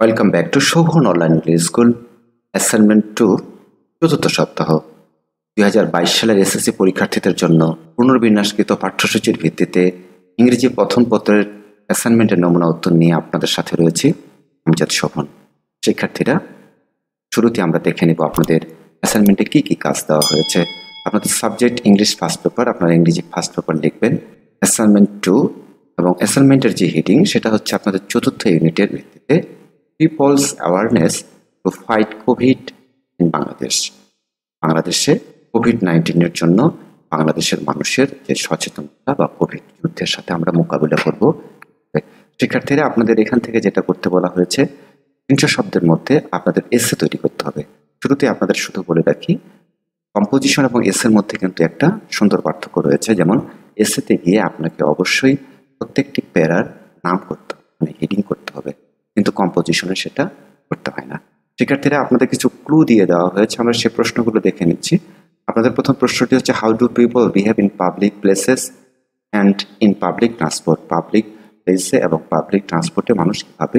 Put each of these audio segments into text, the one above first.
Welcome back to Shobhan online English school assignment 2 চতুর্থ সপ্তাহ 2022 সালের এসএসসি পরীক্ষার্থীদের জন্য পুনর্বিন্যাসকৃত পাঠ্যসূচির ভিত্তিতে ইংরেজি প্রথম পত্রের অ্যাসাইনমেন্টের নমুনা উত্তর নিয়ে আপনাদের সাথে রয়েছি আমজাদ শোভন। শিক্ষার্থীরা, শুরুতে আমরা দেখে নেব আপনাদের অ্যাসাইনমেন্টে কি কি কাজ দেওয়া হয়েছে। আপনাদের সাবজেক্ট ইংলিশ ফার্স্ট পেপার, আপনারা ইংরেজি ফার্স্ট পেপার লিখবেন অ্যাসাইনমেন্ট 2 এবং অ্যাসাইনমেন্টের যে হেডিং সেটা হচ্ছে আপনাদের চতুর্থ ইউনিটের ভিত্তিতে people's awareness to fight covid in Bangladesh. বাংলাদেশে কোভিড-19 জন্য বাংলাদেশের মানুষের যে সচেতনতা বা কোভিড যুদ্ধের সাথে আমরা মোকাবিলা করব। শিক্ষার্থীরা, আপনাদের এখান থেকে যেটা করতে বলা হয়েছে 300 শব্দের মধ্যে আপনাদের এসে তৈরি করতে হবে। শুরুতে আপনাদের শুধু বলে রাখি, কম্পোজিশন এবং এসের মধ্যে কিন্তু একটা সুন্দর পার্থক্য রয়েছে। যেমন এসেতে গিয়ে আপনাকে অবশ্যই প্রত্যেকটি প্যারার নাম করতে হবে, মানে হেডিং করতে হবে, কিন্তু কম্পোজিশনে সেটা করতে হয় না। শিক্ষার্থীরা, আপনাদের কিছু ক্লু দিয়ে দেওয়া হয়েছে, আমরা সেই প্রশ্নগুলো দেখে নিচ্ছি। আপনাদের প্রথম প্রশ্নটি হচ্ছে, how do people behave in public places and in public transport. Public প্লেসে এবং পাবলিক ট্রান্সপোর্টে মানুষ কীভাবে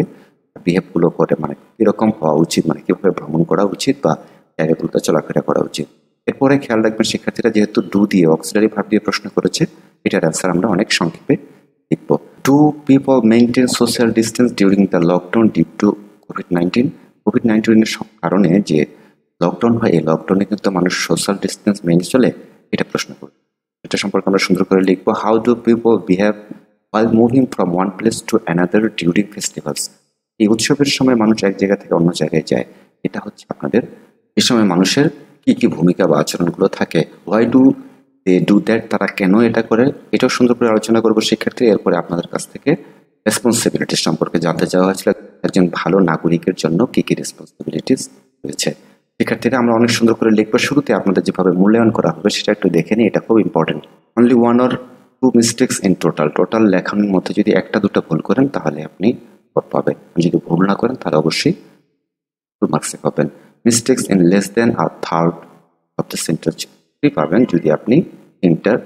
বিহেভগুলো করে, মানে কীরকম হওয়া উচিত, মানে কীভাবে ভ্রমণ করা উচিত বা জায়গাগুলোতে চলাফেরা করা উচিত। এরপরে খেয়াল রাখবেন শিক্ষার্থীরা, যেহেতু ডু দিয়ে অক্সিলারি ভার্ব দিয়ে প্রশ্ন করেছে, এটার অ্যান্সার আমরা অনেক সংক্ষেপে লিখব। Do people maintain social distance during the lockdown due to কোভিড-19? কোভিড-19 কারণে যে লকডাউন হয়, এই লকডাউনে কিন্তু মানুষ সোশ্যাল ডিস্টেন্স মেনে চলে, এটা প্রশ্ন করব। এটা সম্পর্কে আমরা সুন্দর করে লিখব। How do people behave while moving from one place to another during festivals? এই উৎসবের সময় মানুষ এক জায়গা থেকে অন্য জায়গায় যায়, এটা হচ্ছে আপনাদের এই সময় মানুষের কি কি ভূমিকা বা আচরণগুলো থাকে। Why do they do that? তারা কেন এটা করে, এটাও সুন্দর করে আলোচনা করবো শিক্ষার্থী। এরপরে আপনাদের কাছ থেকে রেসপন্সিবিলিটিস সম্পর্কে জানতে চাওয়া হয়েছিল, একজন ভালো নাগরিকের জন্য কি কি রেসপন্সিবিলিটিস রয়েছে। শিক্ষার্থীরা, আমরা অনেক সুন্দর করে লিখবো। শুরুতে আপনাদের যেভাবে মূল্যায়ন করা হবে সেটা একটু দেখে নিই, এটা খুব important. Only 1 or 2 mistakes in total লেখানোর মধ্যে যদি একটা দুটো ভুল করেন তাহলে আপনি পাবেন, যদি ভুল না করেন তাহলে অবশ্যই 2 মার্কসে পাবেন। Mistakes in less than a third of the sentence পাবেন যদি আপনি 3টার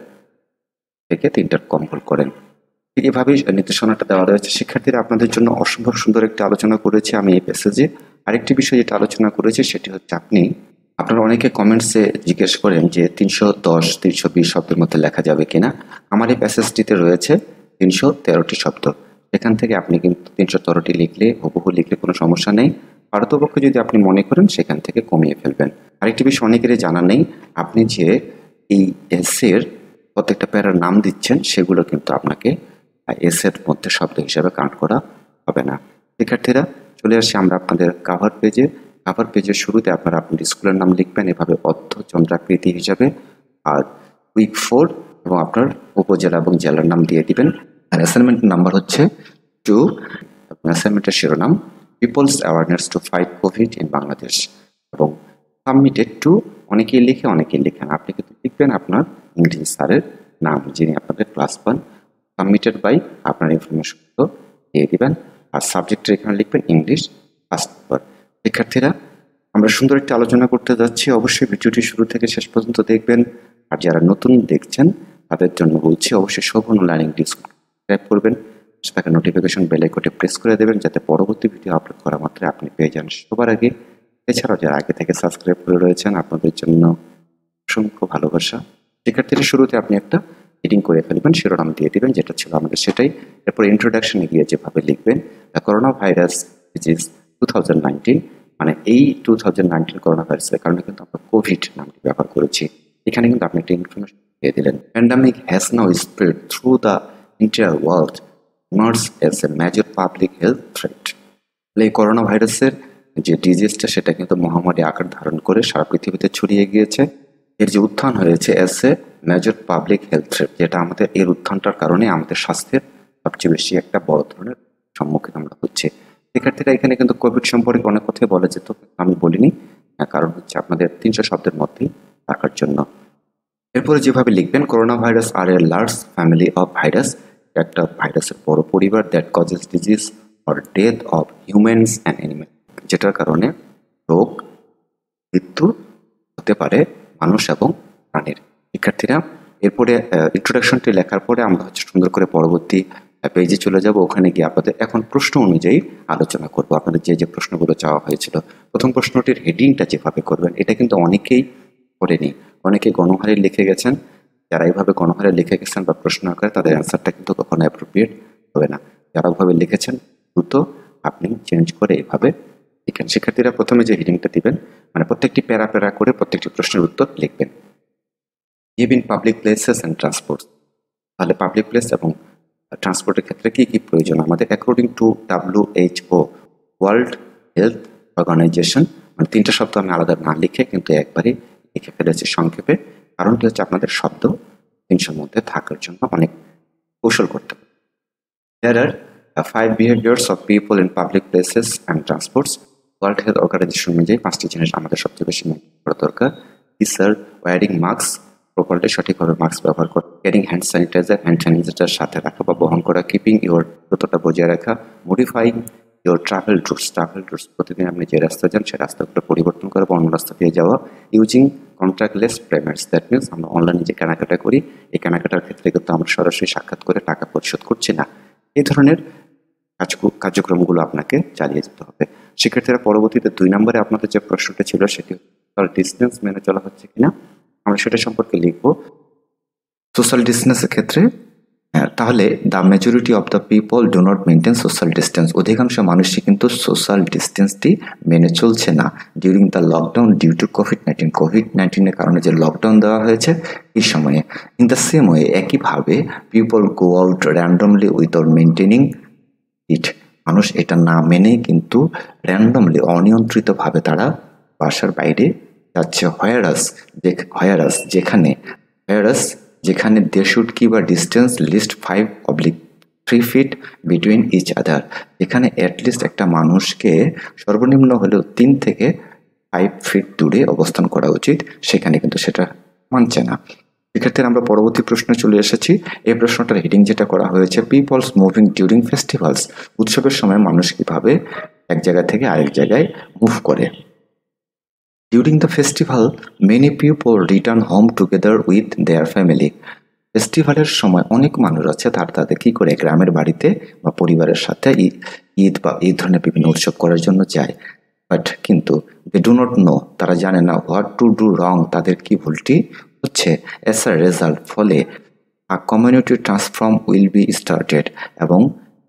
থেকে 3টার কম ভুল করেন। ঠিক এভাবেই নির্দেশনাটা দেওয়া রয়েছে। শিক্ষার্থীরা, আপনাদের জন্য অসম্ভব সুন্দর একটি আলোচনা করেছি আমি এই প্যাসেজে। আরেকটি বিষয় যেটা আলোচনা করেছি সেটি হচ্ছে, আপনারা অনেকে কমেন্টসে জিজ্ঞেস করেন যে 310, 320 শব্দের মধ্যে লেখা যাবে কিনা। আমার এই প্যাসেজটিতে রয়েছে 313টি শব্দ। এখান থেকে আপনি কিন্তু 313টি লিখলে, হুবহু লিখলে কোনো সমস্যা নেই। পারতপক্ষে যদি আপনি মনে করেন সেখান থেকে কমিয়ে ফেলবেন। আরেকটি বিষয় অনেকেরই জানা নেই, আপনি যে এই এসের প্রত্যেকটা প্যারার নাম দিচ্ছেন সেগুলো কিন্তু আপনাকে এসের মধ্যে শব্দ হিসাবে কাউন্ট করা হবে না। শিক্ষার্থীরা, চলে আসি আমরা আপনাদের কাভার পেজের শুরুতে আপনারা আপনাদের স্কুলের নাম লিখবেন এভাবে অর্ধচন্দ্রাকৃতি হিসাবে, আর উইক 4 এবং আপনার উপজেলা এবং জেলার নাম দিয়ে দিবেন। আর অ্যাসাইনমেন্টের নাম্বার হচ্ছে 2 এবং অ্যাসাইনমেন্টের শিরোনাম people's awareness to fight covid in Bangladesh এবং সাবমিটেড টু। অনেকেই লিখেন, আপনি কিন্তু লিখবেন আপনার ইংরেজি স্যারের নাম, যিনি আপনাদের ক্লাস পান। সাবমিটেড বাই আপনার ইনফরমেশনগুলো দিয়ে দিবেন, আর সাবজেক্টের এখানে লিখবেন ইংলিশ ফার্স্ট পেপার। শিক্ষার্থীরা, আমরা সুন্দর একটি আলোচনা করতে যাচ্ছি, অবশ্যই ভিডিওটি শুরু থেকে শেষ পর্যন্ত দেখবেন। আর যারা নতুন দেখছেন তাদের জন্য বলছি, অবশ্যই শোভন অনলাইন ইংলিশ সাবস্ক্রাইব করবেন, তাকে নোটিফিকেশন বেল আইকনটি প্রেস করে দেবেন যাতে পরবর্তী ভিডিও আপলোড করা মাত্র আপনি পেয়ে যান সবার আগে। এছাড়াও যারা আগে থেকে সাবস্ক্রাইব করে রয়েছেন আপনাদের জন্য অসংখ্য ভালোবাসা। শিক্ষার্থীরা, শুরুতে আপনি একটা হেডিং করে ফেলবেন, শিরোনাম দিয়ে দিবেন, যেটা ছিল আমাদের সেটাই। এরপর ইন্ট্রোডাকশনে গিয়ে যেভাবে লিখবেন, the corona virus which is 2019, মানে এই 2019 করোনা ভাইরাসের কারণে কিন্তু আমরা কোভিড নামটি ব্যবহার করেছি। এখানে কিন্তু আপনি একটা ইনফরমেশন দিয়ে দিলেন। Pandemic has now spread through the entire world, emerged as a major public health threat। এই করোনা ভাইরাসের যে ডিজিজটা সেটা কিন্তু মহামারী আকার ধারণ করে সারা পৃথিবীতে ছড়িয়ে গিয়েছে। এর যে উত্থান হয়েছে as a major public health threat, যেটা আমাদের এর উত্থানটার কারণে আমাদের স্বাস্থ্যের সবচেয়ে বেশি একটা বড় ধরনের সম্মুখীন আমরা হচ্ছি। শিক্ষার্থীরা, এখানে কিন্তু কোভিড সম্পর্কে অনেক কথাই বলা যেত, আমি বলিনি, কারণ হচ্ছে আপনাদের 300 শব্দের মধ্যেই রাখার জন্য। এরপরে যেভাবে লিখবেন, corona virus are a large family of virus, একটা ভাইরাসের বড় পরিবার, that causes disease or death of humans and animal, যেটার কারণে রোগ মৃত্যু হতে পারে মানুষ এবং প্রাণীর। শিক্ষার্থীরা, এরপরে ইন্ট্রোডাকশনটি লেখার পরে আমরা হচ্ছে সুন্দর করে পরবর্তী পেজে চলে যাব, ওখানে গিয়ে আপনাদের এখন প্রশ্ন অনুযায়ী আলোচনা করব। আপনাদের যে প্রশ্নগুলো চাওয়া হয়েছিল, প্রথম প্রশ্নটির হেডিংটা যেভাবে করবেন এটা কিন্তু অনেকেই করেনি, অনেকে গণহারে লিখে গেছেন। যারা এইভাবে গণহারে লিখে গেছেন বা প্রশ্ন আকারে, তাদের অ্যান্সারটা কিন্তু কখনো অ্যাপ্রোপ্রিয়েট হবে না। যারা ওভাবে লিখেছেন দ্রুত আপনি চেঞ্জ করে এইভাবে লিখেন। শিক্ষার্থীরা প্রথমে যে হেডিংটা দিবেন, মানে প্রত্যেকটি প্যারা প্যারা করে প্রত্যেকটি প্রশ্নের উত্তর লিখবেন। Live in public places and transport, তাহলে পাবলিক প্লেস এবং ট্রান্সপোর্টের ক্ষেত্রে কি কি প্রয়োজন আমাদের according to WHO, world health organization. মানে 3টা শব্দ আমি আলাদা না লিখে কিন্তু একবারে লিখে ফেলেছি সংক্ষেপে। কারণটি হচ্ছে আপনাদের শব্দ 300-র মধ্যে থাকার জন্য অনেক কৌশল করতে হবে। There are 5 behaviors of people in public places and transports. World health organization অনুযায়ী 5টি জিনিস আমাদের সবচেয়ে বেশি মেনটেন করা দরকার। These are wearing masks, properly সঠিকভাবে মাস্ক ব্যবহার করা, ক্যারিং হ্যান্ড স্যানিটাইজার সাথে রাখা বা বহন করা, কিপিং ইউর দূরত্বটা বজায় রাখা, মডিফাইং ইউর ট্রাভেল রুটস, প্রতিদিন আপনি যে রাস্তা যান সেই রাস্তাগুলো পরিবর্তন করা বা অন্য রাস্তা দিয়ে যাওয়া, ইউজিং কন্ট্রাক্টলেস পেমেন্টস, দ্যাট মিনস আমরা অনলাইনে যে কেনাকাটা করি এই কেনাকাটার ক্ষেত্রে কিন্তু আমরা সরাসরি সাক্ষাৎ করে টাকা পরিশোধ করছি না। এই ধরনের কার্যক্রমগুলো আপনাকে চালিয়ে যেতে হবে। শিক্ষার্থীরা পরবর্তীতে 2 নম্বরে আপনাদের যে প্রশ্নটা ছিল সেটি ডিস্টেন্স মেনে চলা হচ্ছে কিনা, আমরা সেটা সম্পর্কে লিখব। সোশ্যাল ডিস্টেন্সের ক্ষেত্রে তাহলে the majority of the people do not maintain social distance, অধিকাংশ মানুষই কিন্তু সোশ্যাল ডিস্টেন্সটি মেনে চলছে না during the lockdown due to কোভিড-19 কারণে যে লকডাউন দেওয়া হয়েছে এই সময়ে। ইন দ্য সেম ওয়ে, একইভাবে people go out randomly without maintaining it, মানুষ এটা না মেনে কিন্তু র্যান্ডমলি অনিয়ন্ত্রিতভাবে তারা বাসার বাইরে যাচ্ছে। হোয়ারাস যেখানে they should keep a distance least 5 feet between each other, যেখানে অ্যাটলিস্ট একটা মানুষকে সর্বনিম্ন হলেও 3 থেকে 5 feet দূরে অবস্থান করা উচিত, সেখানে কিন্তু সেটা মানছে না। শিক্ষার্থীরা আমরা পরবর্তী প্রশ্নে চলে এসেছি। এই প্রশ্নটার হেডিং যেটা করা হয়েছে, পিপলস মুভিং ডিউরিং ফেস্টিভ্যালস, উৎসবের সময় মানুষ কিভাবে এক জায়গা থেকে আরেক জায়গায় মুভ করে। During the festival, many people return home together with their family. ফেস্টিভ্যালের সময় অনেক মানুষ আছে তাদের কি করে গ্রামের বাড়িতে বা পরিবারের সাথে ঈদ বা এই ধরনের বিভিন্ন উৎসব করার জন্য যায়। বাট কিন্তু দে ডু নট নো, তারা জানে না হোয়াট টু ডু রং, তাদের কি ভুলটি হচ্ছে। অ্যাজ আ রেজাল্ট, ফলে a community transform will be started, এবং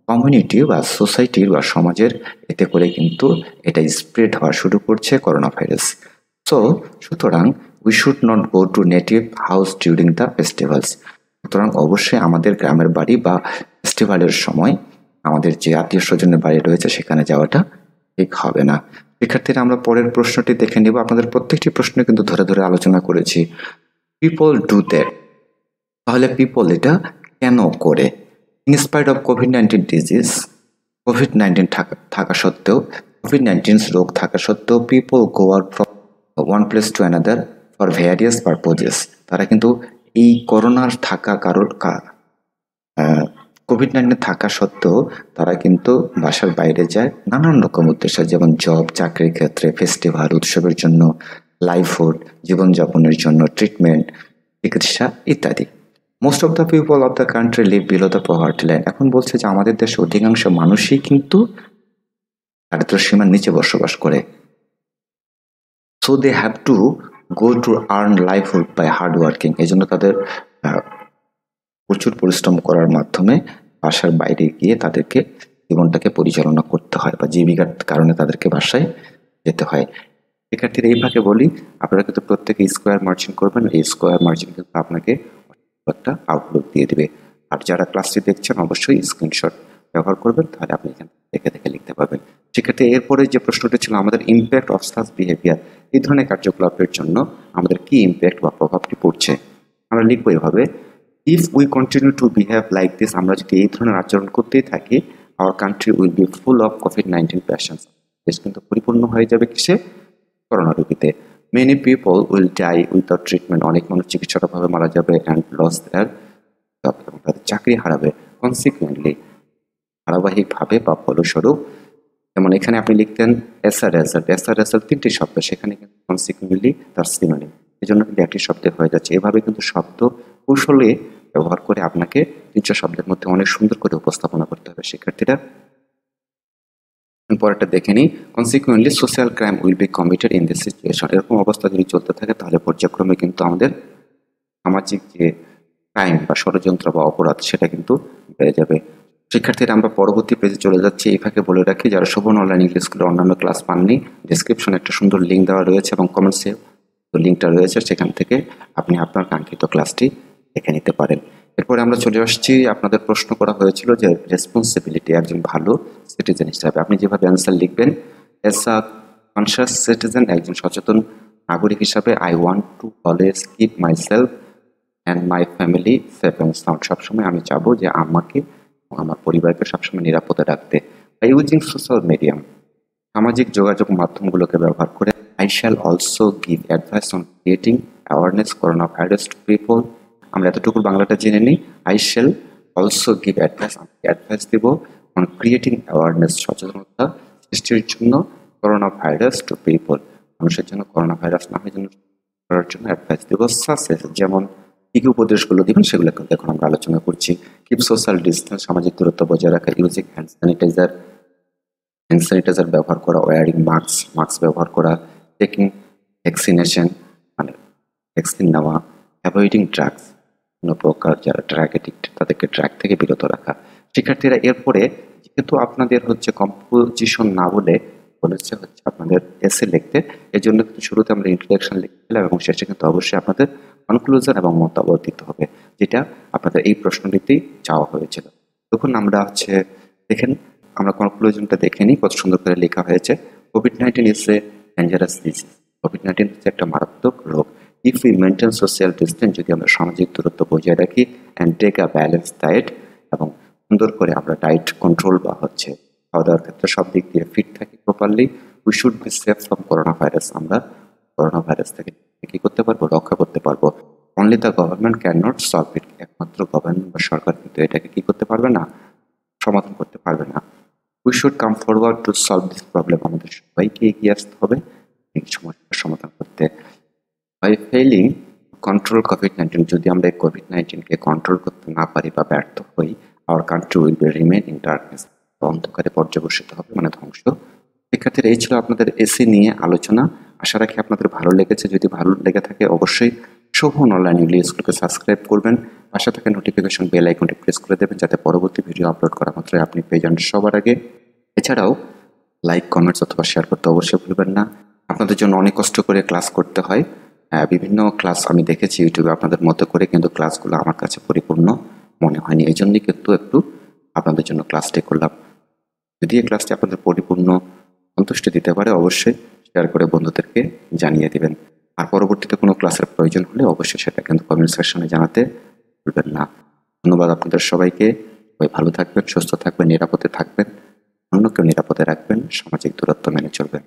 কমিউনিটি বা সোসাইটির বা সমাজের এতে করে কিন্তু এটা স্প্রেড হওয়া শুরু করছে করোনা ভাইরাস। সুতরাং we should not go to native house during the festivals, সুতরাং অবশ্যই আমাদের গ্রামের বাড়ি বা ফেস্টিভ্যালের সময় আমাদের যে আত্মীয় স্বজনের বাড়ি রয়েছে সেখানে যাওয়াটা ঠিক হবে না। শিক্ষার্থীরা আমরা পরের প্রশ্নটি দেখে নেব। আপনাদের প্রত্যেকটি প্রশ্ন কিন্তু ধরে ধরে আলোচনা করেছি। পিপল ডু দ্যাট, তাহলে পিপল এটা কেন করে? ইনস্পাইট অফ কোভিড-19 থাকা সত্ত্বেও, কোভিড-19 রোগ থাকা সত্ত্বেও people go out from one place to another for various purposes, তারা কিন্তু এই করোনার কোভিড-19 থাকা সত্ত্বেও তারা কিন্তু বাসার বাইরে যায় নানান রকম উদ্দেশ্যে, যেমন জব, চাকরির ক্ষেত্রে, ফেস্টিভ্যাল, উৎসবের জন্য, লাইভহুড, জীবনযাপনের জন্য, ট্রিটমেন্ট, চিকিৎসা ইত্যাদি। Most of the people of the country live below the poverty line, এখন বলছে যে আমাদের দেশে অধিকাংশ মানুষই কিন্তু দারিদ্র্য সীমার নিচে বসবাস করে। So they have to go to earn livelihood by hard working, এই জন্য তাদের প্রচুর পরিশ্রম করার মাধ্যমে বাসার বাইরে গিয়ে তাদেরকে জীবনটাকে পরিচালনা করতে হয় বা জীবিকার কারণে তাদেরকে বাসায় যেতে হয়। শিক্ষার্থীরা এই ভাগে বলি, আপনারা কিন্তু প্রত্যেকে স্কোয়ার মার্জিন করবেন, এই স্কোয়ার মার্জিন কিন্তু আপনাকে একটা আউটলুক দিয়ে দেবে। আর যারা ক্লাসটি দেখছেন অবশ্যই স্ক্রিনশট ব্যবহার করবেন, তাহলে আপনি এখানে দেখে দেখে লিখতে পারবেন। শিক্ষার্থী এরপরে যে প্রশ্নটি ছিল আমাদের ইম্প্যাক্ট অফ সাচ বিহেভিয়ার, এই ধরনের কার্যকলাপের জন্য আমাদের কি ইম্প্যাক্ট বা প্রভাবটি পড়ছে, আমরা লিখবো এভাবে, if we continue to behave like this, আমরা যদি এই ধরনের আচরণ করতেই থাকি, our country will be full of কোভিড-19 পেশেন্টস, দেশ কিন্তু পরিপূর্ণ হয়ে যাবে কিসে? করোনা রোগীতে। Many people will die without treatment, অনেক মানুষ চিকিৎসার অভাবে মারা যাবে, অ্যান্ড লস দেয়ার জব, এবং তাদের চাকরি হারাবে। কনসিকুয়েন্টলি, ধারাবাহিকভাবে বা ফলস্বরূপ, যেমন এখানে আপনি লিখতেন এস আ রেজাল্ট 3টি শব্দ, সেখানে কিন্তু কনসিকুয়েন্টলি তার সিনোনিম, এই জন্য কিন্তু একটি শব্দে হয়ে যাচ্ছে। এভাবে কিন্তু শব্দ কৌশলে ব্যবহার করে আপনাকে 300 শব্দের মধ্যে অনেক সুন্দর করে উপস্থাপনা করতে হবে শিক্ষার্থীরা। পরেরটা দেখে নিই, consequently social crime will be committed in this situation. এরকম অবস্থা যদি চলতে থাকে তাহলে পর্যায়ক্রমে কিন্তু আমাদের সামাজিক যে ক্রাইম বা ষড়যন্ত্র বা অপরাধ সেটা কিন্তু বেড়ে যাবে। শিক্ষার্থীরা আমরা পরবর্তী পেজে চলে যাচ্ছি। এই ফাঁকে বলে রাখি, যারা শোভন অনলাইন ইংলিশ স্কুলের অন্যান্য ক্লাস পাননি, ডিসক্রিপশনে একটা সুন্দর লিঙ্ক দেওয়া রয়েছে এবং কমেন্টসে লিঙ্কটা রয়েছে, সেখান থেকে আপনি আপনার কাঙ্ক্ষিত ক্লাসটি দেখে নিতে পারেন। এরপরে আমরা চলে আসছি, আপনাদের প্রশ্ন করা হয়েছিল যে রেসপন্সিবিলিটি একজন ভালো সিটিজেন হিসাবে আপনি যেভাবে অ্যান্সার লিখবেন। এস আ কনসিয়াস সিটিজেন, একজন সচেতন নাগরিক হিসাবে, I want to always keep my self and my family safe and sound. সবসময় আমি চাবো যে আমাকে এবং আমার পরিবারকে সবসময় নিরাপদে রাখতে। বাই ইউজিং সোশ্যাল মিডিয়াম, সামাজিক যোগাযোগ মাধ্যমগুলোকে ব্যবহার করে, I shall also give advice on creating awareness corona virus to people. আমরা এতটুকু বাংলাটা জেনে নিই। I shall also give advice, আমি অ্যাডভাইস দেবো অন ক্রিয়েটিং অ্যাওয়ারনেস, সচেতনতা সৃষ্টির জন্য, করোনা ভাইরাস টু পিপল, মানুষের জন্য করোনা ভাইরাস না হয় জন্য করার জন্য অ্যাডভাইস দেবো। সাসেস, যেমন কী কী উপদেশগুলো দিবেন সেগুলো এখন আমরা আলোচনা করছি। কিপ সোশ্যাল ডিস্টেন্স, সামাজিক দূরত্ব বজায় রাখা, ইউজিং হ্যান্ড স্যানিটাইজার ব্যবহার করা, ওয়ারিং মাস্ক ব্যবহার করা, টেকিং ভ্যাকসিনেশন মানে ভ্যাকসিন নেওয়া, অ্যাভয়েডিং ড্রাগস, কোনো প্রকার যারা ড্রাগ এডিক্ট তাদেরকে ড্রাগ থেকে বিরত রাখা। শিক্ষার্থীরা এরপরে যেহেতু আপনাদের হচ্ছে কম্পোজিশন না বলেছে হচ্ছে আপনাদের এসে লিখতে, এর জন্য কিন্তু শুরুতে আমরা ইন্ট্রোডাকশন লিখছিলাম এবং শেষে কিন্তু অবশ্যই আপনাদের কনক্লুশন এবং মতামত দিতে হবে, যেটা আপনাদের এই প্রশ্নটিতেই চাওয়া হয়েছিল। তখন আমরা দেখেন, আমরা কনক্লুশনটা দেখে নিই কত সুন্দর করে লেখা হয়েছে। কোভিড-19 ইজ এ ডেঞ্জারাস ডিজিজ, কোভিড-19 হচ্ছে একটা মারাত্মক রোগ। If we maintain social distance, যদি আমরা সামাজিক দূরত্ব বজায় রাখি, and take a balance diet, এবং সুন্দর করে আমরা ডায়েট কন্ট্রোল বা খাওয়া দাওয়ার ক্ষেত্রে সব দিক দিয়ে ফিট থাকি properly, we should be safe from corona virus, আমরা করোনা ভাইরাস থেকে কী করতে পারবো, রক্ষা করতে পারবো। Only the government can not solve it, একমাত্র গভর্নমেন্ট বা সরকার কিন্তু এটাকে কী করতে পারবে না, সমাধান করতে পারবে না। We should come forward to solve this problem, আমাদের সবাইকে এগিয়ে আসতে হবে এই সমস্যার সমাধান করতে। বাই ফেইলিং কন্ট্রোল কোভিড-19, যদি আমরা এই কোভিড-19কে কন্ট্রোল করতে না পারি বা ব্যর্থ হই, hour country will B remain in darkness, অন্ধকারে পর্যবসিত হবে মানে ধ্বংস। শিক্ষার্থীরা এই ছিল আপনাদের এসি নিয়ে আলোচনা। আশা রাখি আপনাদের ভালো লেগেছে। যদি ভালো লেগে থাকে অবশ্যই শোভন অনলাইন ইংলিশ স্কুলকে সাবস্ক্রাইব করবেন, পাশে থাকা নোটিফিকেশন বেল আইকনটি প্রেস করে দেবেন যাতে পরবর্তী ভিডিও আপলোড করা মাত্রই আপনি পেয়ে যান সবার আগে। এছাড়াও লাইক, কমেন্টস অথবা শেয়ার করতে অবশ্যই ভুলবেন না। আপনাদের জন্য অনেক কষ্ট করে ক্লাস করতে হয়, বিভিন্ন ক্লাস আমি দেখেছি ইউটিউবে আপনাদের মতো করে, কিন্তু ক্লাসগুলো আমার কাছে পরিপূর্ণ মনে হয়নি, এই জন্যই কিন্তু একটু আপনাদের জন্য ক্লাসটি করলাম। যদি এই ক্লাসটি আপনাদের পরিপূর্ণ সন্তুষ্টি দিতে পারে অবশ্যই শেয়ার করে বন্ধুদেরকে জানিয়ে দেবেন। আর পরবর্তীতে কোনো ক্লাসের প্রয়োজন হলে অবশ্যই সেটা কিন্তু কমেন্ট সেকশনে জানাতে ভুলবেন না। ধন্যবাদ আপনাদের সবাইকে। সবাই ভালো থাকবেন, সুস্থ থাকবেন, নিরাপদে থাকবেন, অন্যকেও নিরাপদে রাখবেন, সামাজিক দূরত্ব মেনে চলবেন।